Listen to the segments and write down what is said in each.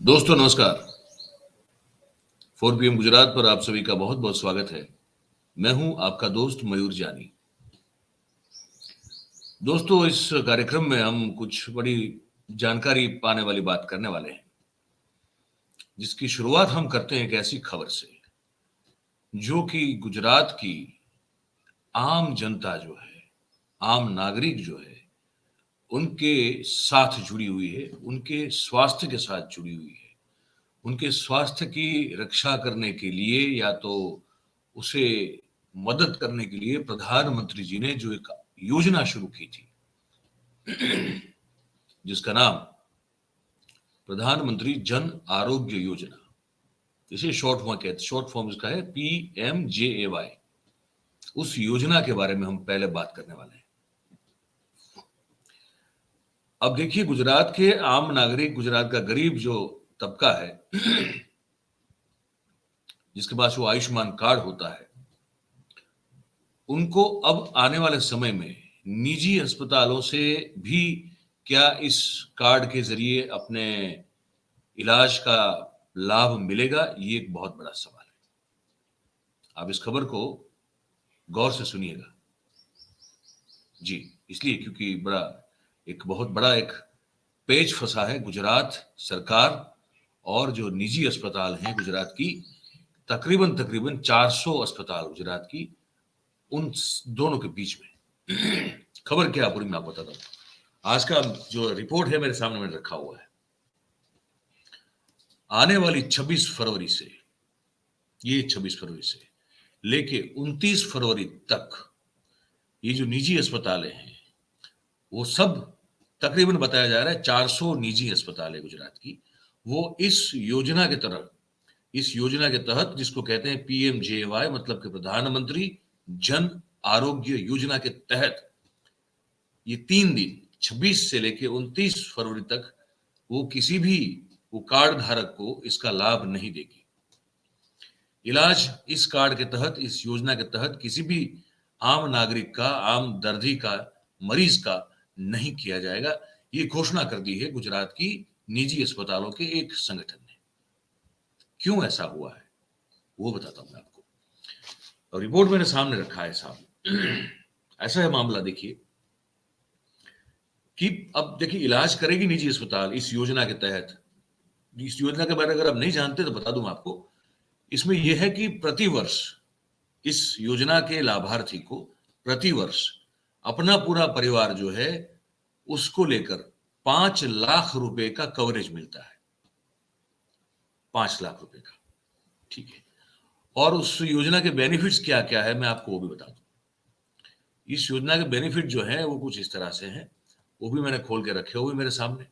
दोस्तों नमस्कार। 4 PM गुजरात पर आप सभी का बहुत बहुत स्वागत है। मैं हूं आपका दोस्त मयूर जानी। दोस्तों इस कार्यक्रम में हम कुछ बड़ी जानकारी पाने वाली बात करने वाले हैं, जिसकी शुरुआत हम करते हैं एक ऐसी खबर से जो कि गुजरात की आम जनता जो है, आम नागरिक जो है, उनके साथ जुड़ी हुई है, उनके स्वास्थ्य के साथ जुड़ी हुई है। उनके स्वास्थ्य की रक्षा करने के लिए या तो उसे मदद करने के लिए प्रधानमंत्री जी ने जो एक योजना शुरू की थी, जिसका नाम प्रधानमंत्री जन आरोग्य योजना, इसे शॉर्ट फॉर्म इसका है PMJAY। उस योजना के बारे में हम पहले बात करने वाले हैं। अब देखिए, गुजरात के आम नागरिक, गुजरात का गरीब जो तबका है, जिसके पास वो आयुष्मान कार्ड होता है, उनको अब आने वाले समय में निजी अस्पतालों से भी क्या इस कार्ड के जरिए अपने इलाज का लाभ मिलेगा, ये एक बहुत बड़ा सवाल है। आप इस खबर को गौर से सुनिएगा जी, इसलिए क्योंकि बहुत बड़ा एक पेच फंसा है गुजरात सरकार और जो निजी अस्पताल हैं गुजरात की, तकरीबन 400 अस्पताल गुजरात की, उन दोनों के बीच में। खबर क्या पूरी मैं आपको बताता हूं। आज का जो रिपोर्ट है मेरे सामने मैंने रखा हुआ है। आने वाली 26 फरवरी से, ये 26 फरवरी से लेके 29 फरवरी तक ये जो निजी अस्पताल हैं वो सब, तकरीबन बताया जा रहा है 400 निजी अस्पताल है गुजरात की, वो इस योजना के तहत जिसको कहते हैं PMJAY, मतलब कि प्रधानमंत्री जन आरोग्य योजना के तहत ये 3 दिन 26 से लेके 29 फरवरी तक वो कार्ड धारक को इसका लाभ नहीं देगी। इलाज इस कार्ड के तहत, इस योजना के तहत किसी भी आम नागरिक का, आम दर्दी का, मरीज का नहीं किया जाएगा। ये घोषणा कर दी है गुजरात की निजी अस्पतालों के एक संगठन ने। क्यों ऐसा हुआ है वो बताता हूं मैं आपको, और रिपोर्ट मेरे सामने रखा है साहब। ऐसा है मामला, देखिए कि अब देखिए इलाज करेगी निजी अस्पताल इस योजना के तहत। इस योजना के बारे में अगर आप नहीं जानते तो बता दूं आपको। इसमें यह है कि प्रतिवर्ष इस योजना के लाभार्थी को प्रतिवर्ष अपना पूरा परिवार जो है उसको लेकर 5 लाख रुपए का कवरेज मिलता है। 5 लाख रुपए का, ठीक है। और उस योजना के बेनिफिट्स क्या क्या है मैं आपको वो भी बता दूं। इस योजना के बेनिफिट जो है वो कुछ इस तरह से हैं, वो भी मैंने खोल के रखे हुए मेरे सामने।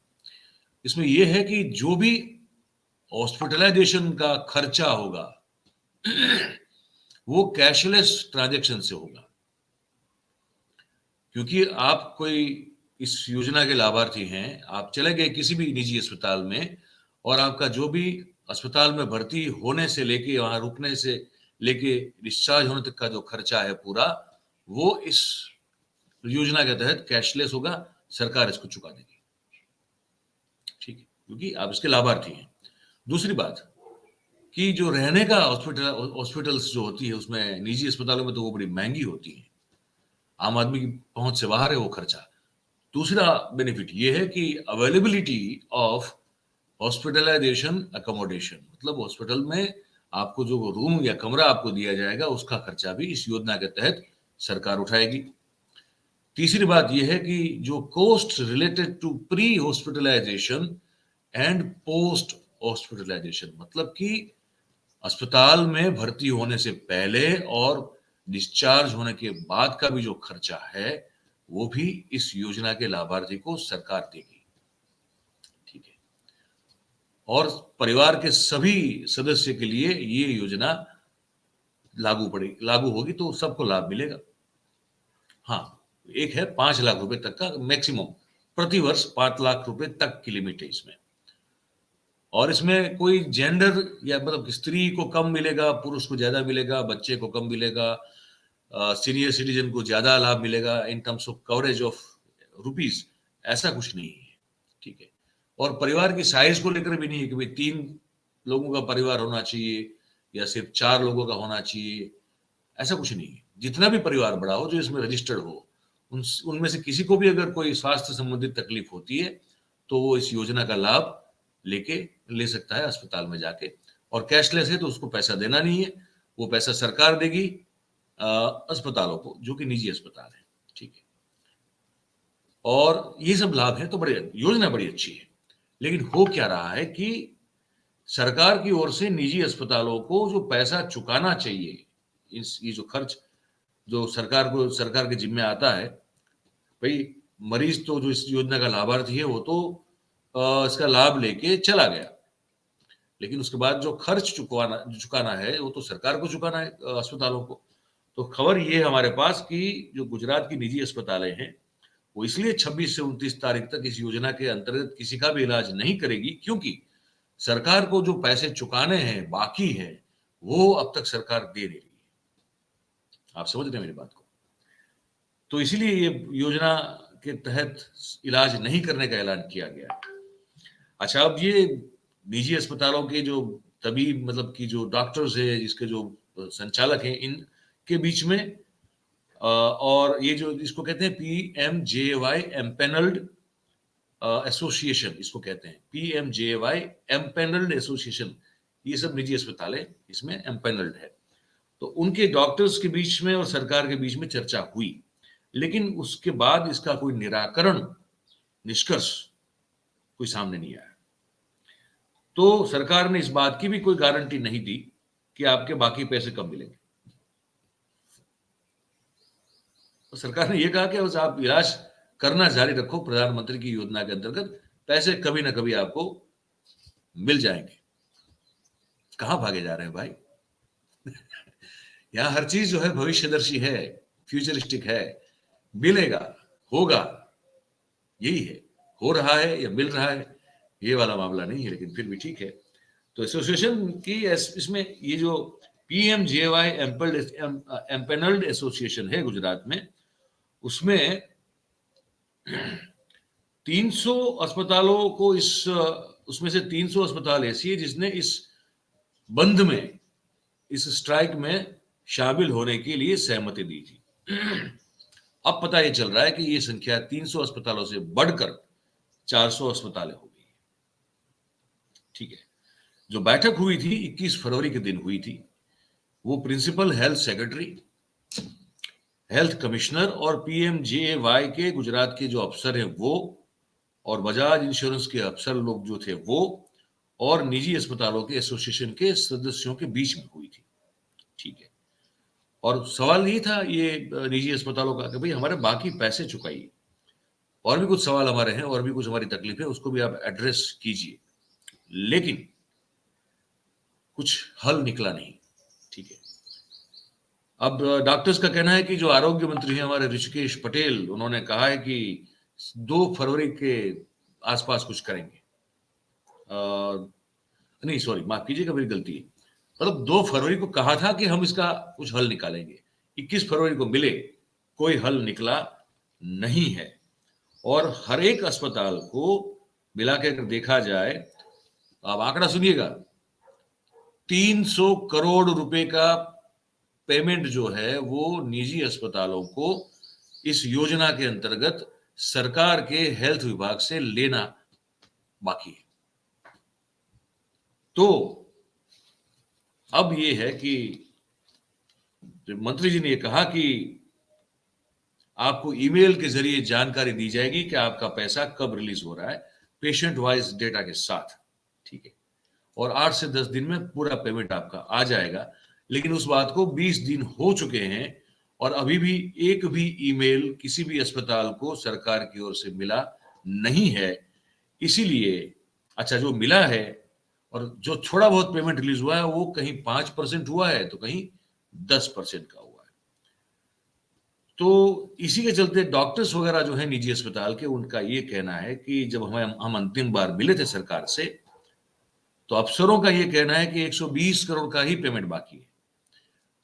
इसमें यह है कि जो भी हॉस्पिटलाइजेशन का खर्चा होगा वो कैशलेस ट्रांजैक्शन से होगा। क्योंकि आप कोई इस योजना के लाभार्थी हैं, आप चले गए किसी भी निजी अस्पताल में और आपका जो भी अस्पताल में भर्ती होने से लेके, वहां रुकने से लेके डिस्चार्ज होने तक का जो खर्चा है पूरा, वो इस योजना के तहत कैशलेस होगा, सरकार इसको चुका देगी, ठीक है, क्योंकि आप इसके लाभार्थी हैं। दूसरी बात कि जो रहने का हॉस्पिटल्स जो होती है उसमें, निजी अस्पतालों में तो वो बड़ी महंगी होती है, आम आदमी की पहुंच से बाहर है वो खर्चा। दूसरा बेनिफिट ये है कि अवेलेबिलिटी ऑफ हॉस्पिटलाइजेशन अकोमोडेशन, मतलब हॉस्पिटल में आपको जो रूम या कमरा आपको दिया जाएगा उसका खर्चा भी इस योजना के तहत सरकार उठाएगी। तीसरी बात यह है कि जो cost related to pre hospitalization and post hospitalization, मतलब कि अस्पताल में भर्ती होने से पहले और डिस्चार्ज होने के बाद का भी जो खर्चा है वो भी इस योजना के लाभार्थी को सरकार देगी, ठीक है। और परिवार के सभी सदस्य के लिए ये योजना लागू होगी तो सबको लाभ मिलेगा। हाँ, एक है 5 लाख रुपए तक का मैक्सिमम, प्रतिवर्ष 5 लाख रुपए तक की लिमिट है इसमें। और इसमें कोई जेंडर या मतलब स्त्री को कम मिलेगा, पुरुष को ज्यादा मिलेगा, बच्चे को कम मिलेगा, सीनियर सिटीजन को ज्यादा लाभ मिलेगा in terms of coverage of rupees, ऐसा कुछ नहीं है, ठीक है। और परिवार की साइज को लेकर भी नहीं है कि भाई 3 लोगों का परिवार होना चाहिए या सिर्फ 4 लोगों का होना चाहिए, ऐसा कुछ नहीं है। जितना भी परिवार बड़ा हो जो इसमें रजिस्टर्ड हो, उनमें से किसी को भी अगर कोई स्वास्थ्य संबंधित तकलीफ होती है तो वो इस योजना का लाभ ले सकता है अस्पताल में जाके। और कैशलेस है तो उसको पैसा देना नहीं है, वो पैसा सरकार देगी अस्पतालों को, जो कि निजी अस्पताल है। ठीक है, और ये सब लाभ है तो योजना बड़ी अच्छी है। लेकिन हो क्या रहा है कि सरकार की ओर से निजी अस्पतालों को जो पैसा चुकाना चाहिए, ये जो खर्च जो सरकार के जिम्मे आता है, भाई मरीज तो जो इस योजना का लाभार्थी है वो तो इसका लाभ लेके चला गया, लेकिन उसके बाद जो खर्च चुकाना है वो तो सरकार को चुकाना है अस्पतालों को। तो खबर ये है हमारे पास कि जो गुजरात की निजी अस्पतालें हैं वो इसलिए 26 से 29 तारीख तक इस योजना के अंतर्गत किसी का भी इलाज नहीं करेगी, क्योंकि सरकार को जो पैसे चुकाने हैं बाकी है वो अब तक सरकार दे नहीं रही है। आप समझ रहे हैं मेरी बात को? तो इसीलिए ये योजना के तहत इलाज नहीं करने का ऐलान किया गया। अच्छा, अब ये निजी अस्पतालों के जो तबीब मतलब कि जो डॉक्टर्स है, इसके जो संचालक हैं, इनके बीच में और ये जो इसको कहते हैं PMJAY एम्पेनल्ड एसोसिएशन, इसको कहते हैं PMJAY एम्पेनल्ड एसोसिएशन, ये सब निजी अस्पताल है, इसमें एम्पेनल्ड है। तो उनके डॉक्टर्स के बीच में और सरकार के बीच में चर्चा हुई, लेकिन उसके बाद इसका कोई निराकरण निष्कर्ष कोई सामने नहीं आया। तो सरकार ने इस बात की भी कोई गारंटी नहीं दी कि आपके बाकी पैसे कब मिलेंगे। तो सरकार ने यह कहा कि बस आप इलाज करना जारी रखो, प्रधानमंत्री की योजना के अंतर्गत पैसे कभी ना कभी आपको मिल जाएंगे। कहां भागे जा रहे हैं भाई? यहां हर चीज जो है भविष्यदर्शी है, फ्यूचरिस्टिक है, मिलेगा, होगा, यही है। हो रहा है या मिल रहा है, ये वाला मामला नहीं है, लेकिन फिर भी ठीक है। तो एसोसिएशन की इसमें ये जो PMJAY एम्पेनल्ड एसोसिएशन है गुजरात में, उसमें 300 अस्पतालों को उसमें से 300 अस्पताल ऐसी है जिसने इस बंद में, इस स्ट्राइक में शामिल होने के लिए सहमति दी थी। अब पता ये चल रहा है कि ये संख्या 300 अस्पतालों से बढ़कर 400 अस्पतालें हो गई। ठीक है, जो बैठक हुई थी 21 फरवरी के दिन हुई थी, वो principal health secretary, health commissioner और PMJAY के गुजरात के जो अफसर हैं वो, और बजाज इंश्योरेंस के अफसर लोग जो थे वो, और निजी अस्पतालों के एसोसिएशन के सदस्यों के बीच में हुई थी। ठीक है, और सवाल ये था ये निजी अस्पतालों का कि भाई हमारे बाकी पैसे चुकाइए, और भी कुछ सवाल हमारे हैं, और भी कुछ हमारी तकलीफ है, उसको भी आप एड्रेस कीजिए। लेकिन कुछ हल निकला नहीं। ठीक है, अब डॉक्टर्स का कहना है कि जो आरोग्य मंत्री हैं हमारे ऋषिकेश पटेल, उन्होंने कहा है कि 2 फरवरी के आसपास कुछ करेंगे। नहीं सॉरी, माफ कीजिएगा, मेरी गलती है। मतलब 2 फरवरी को कहा था कि हम इसका कुछ हल निकालेंगे, 21 फरवरी को मिले, कोई हल निकला नहीं है। और हर एक अस्पताल को मिला के अगर देखा जाए, आप आंकड़ा सुनिएगा, 300 करोड़ रुपए का पेमेंट जो है वो निजी अस्पतालों को इस योजना के अंतर्गत सरकार के हेल्थ विभाग से लेना बाकी है। तो अब ये है कि मंत्री जी ने ये कहा कि आपको ईमेल के जरिए जानकारी दी जाएगी कि आपका पैसा कब रिलीज हो रहा है, पेशेंट वाइज डेटा के साथ। ठीक है, और 8 से 10 दिन में पूरा पेमेंट आपका आ जाएगा। लेकिन उस बात को 20 दिन हो चुके हैं और अभी भी एक भी ईमेल किसी भी अस्पताल को सरकार की ओर से मिला नहीं है। इसीलिए अच्छा, जो मिला है और जो थोड़ा बहुत पेमेंट रिलीज हुआ है वो कहीं 5% हुआ है तो कहीं 10% का हुआ है। तो इसी के चलते डॉक्टर्स वगैरह जो है निजी अस्पताल के, उनका ये कहना है कि जब हम अंतिम बार मिले थे सरकार से, तो अफसरों का ये कहना है कि 120 करोड़ का ही पेमेंट बाकी है।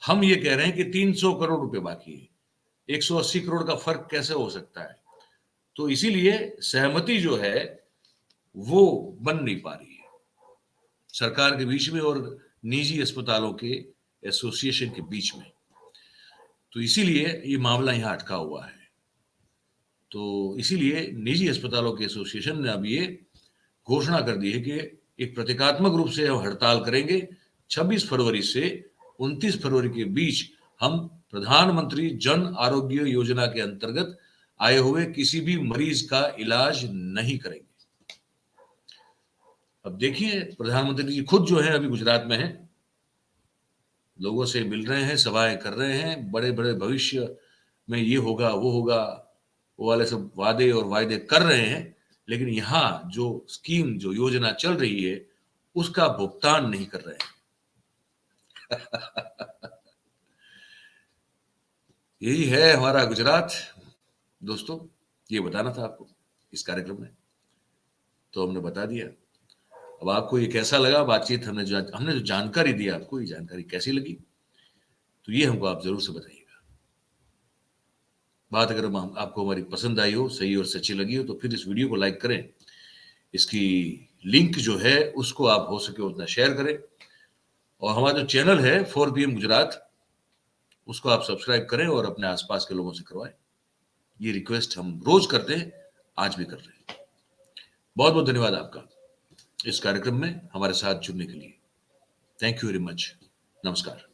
हम ये कह रहे हैं कि 300 करोड़ रुपए बाकी है, 180 करोड़ का फर्क कैसे हो सकता है? तो इसीलिए सहमति जो है वो बन नहीं पा रही है सरकार के बीच में और निजी अस्पतालों के एसोसिएशन के बीच में। तो इसीलिए ये मामला यहाँ अटका हुआ है। तो इसीलिए निजी अस्पतालों के एसोसिएशन ने अब ये घोषणा कर दी है कि एक प्रतीकात्मक रूप से हम हड़ताल करेंगे। 26 फरवरी से 29 फरवरी के बीच हम प्रधानमंत्री जन आरोग्य योजना के अंतर्गत आए हुए किसी भी मरीज का इलाज नहीं करेंगे। अब देखिए, प्रधानमंत्री जी खुद जो है अभी गुजरात में है, लोगों से मिल रहे हैं, सभाएं कर रहे हैं, बड़े बड़े भविष्य में ये होगा वो होगा वो वाले सब वादे और वायदे कर रहे हैं, लेकिन यहाँ जो स्कीम जो योजना चल रही है उसका भुगतान नहीं कर रहे हैं। यही है हमारा गुजरात। दोस्तों, ये बताना था आपको इस कार्यक्रम में, तो हमने बता दिया। अब आपको ये कैसा लगा बातचीत, हमने जो जानकारी दी आपको, ये जानकारी कैसी लगी, तो ये हमको आप जरूर से बताइएगा। बात अगर आपको हमारी पसंद आई हो, सही और सच्ची लगी हो, तो फिर इस वीडियो को लाइक करें। इसकी लिंक जो है उसको आप हो सके उतना शेयर करें, और हमारा जो चैनल है 4 PM गुजरात, उसको आप सब्सक्राइब करें और अपने आसपास के लोगों से करवाएं। ये रिक्वेस्ट हम रोज करते हैं, आज भी कर रहे हैं। बहुत बहुत धन्यवाद आपका इस कार्यक्रम में हमारे साथ जुड़ने के लिए। Thank you very much. नमस्कार।